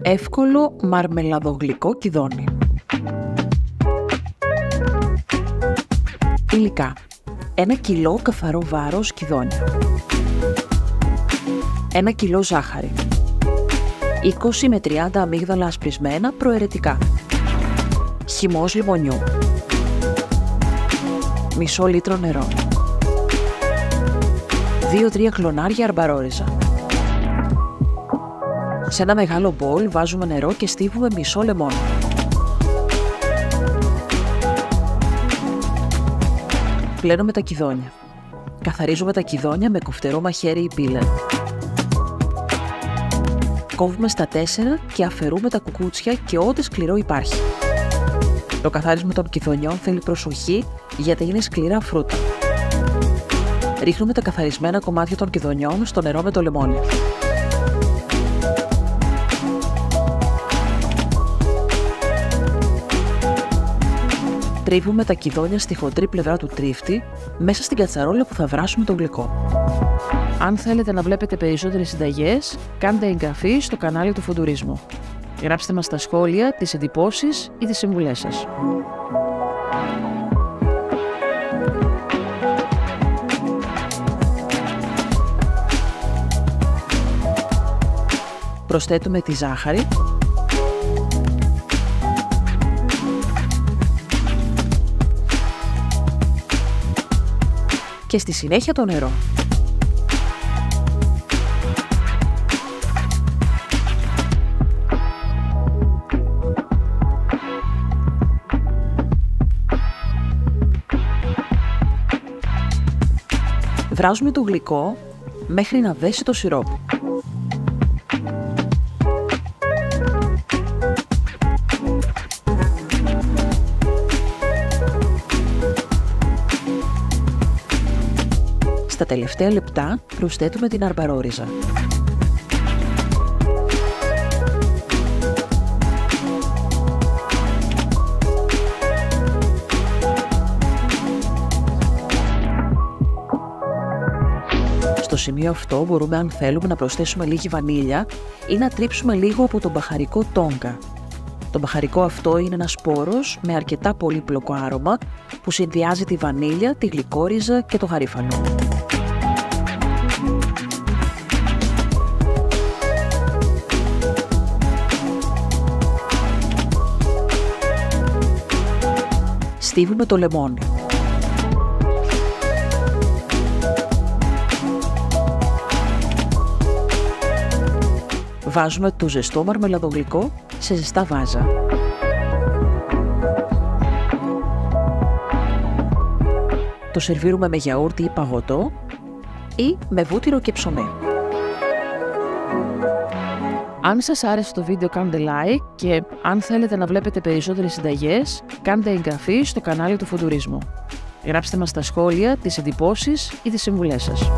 Εύκολο μαρμελαδογλυκό κιδόνι. Υλικά: 1 κιλό καθαρό βάρος κιδόνια, 1 κιλό ζάχαρη, 20 με 30 αμύγδαλα ασπρισμένα προαιρετικά, χυμός λιμονιού, μισό λίτρο νερό, 2-3 κλονάρια αρμπαρόριζα. Σε ένα μεγάλο μπολ βάζουμε νερό και στίβουμε μισό λεμόνι. Πλένουμε τα κιδόνια. Καθαρίζουμε τα κιδόνια με κοφτερό μαχαίρι ή πίλερ. Κόβουμε στα 4 και αφαιρούμε τα κουκούτσια και ό,τι σκληρό υπάρχει. Το καθάρισμα των κιδονιών θέλει προσοχή γιατί είναι σκληρά φρούτα. Ρίχνουμε τα καθαρισμένα κομμάτια των κιδονιών στο νερό με το λεμόνι. Τρίβουμε τα κιδόνια στη χοντρή πλευρά του τρίφτη μέσα στην κατσαρόλα που θα βράσουμε το γλυκό. Αν θέλετε να βλέπετε περισσότερες συνταγές, κάντε εγγραφή στο κανάλι του Φοντουρίσμου. Γράψτε μας στα σχόλια τις εντυπώσεις ή τις συμβουλές σας. Προσθέτουμε τη ζάχαρη, και στη συνέχεια το νερό. Βράζουμε το γλυκό μέχρι να δέσει το σιρόπι. Στα τελευταία λεπτά προσθέτουμε την αρμπαρόριζα. Στο σημείο αυτό μπορούμε, αν θέλουμε, να προσθέσουμε λίγη βανίλια ή να τρίψουμε λίγο από το μπαχαρικό τόγκα. Το μπαχαρικό αυτό είναι ένας σπόρος με αρκετά πολύπλοκο άρωμα που συνδυάζει τη βανίλια, τη γλυκόριζα και το γαρίφαλο. Στίβουμε το λεμόνι. Βάζουμε το ζεστό μαρμελαδογλυκό σε ζεστά βάζα. Το σερβίρουμε με γιαούρτι ή παγωτό ή με βούτυρο και ψωμί. Αν σας άρεσε το βίντεο κάντε like και αν θέλετε να βλέπετε περισσότερες συνταγές κάντε εγγραφή στο κανάλι του Φοντουρίσμου. Γράψτε μας στα σχόλια τις εντυπώσεις ή τις συμβουλές σας.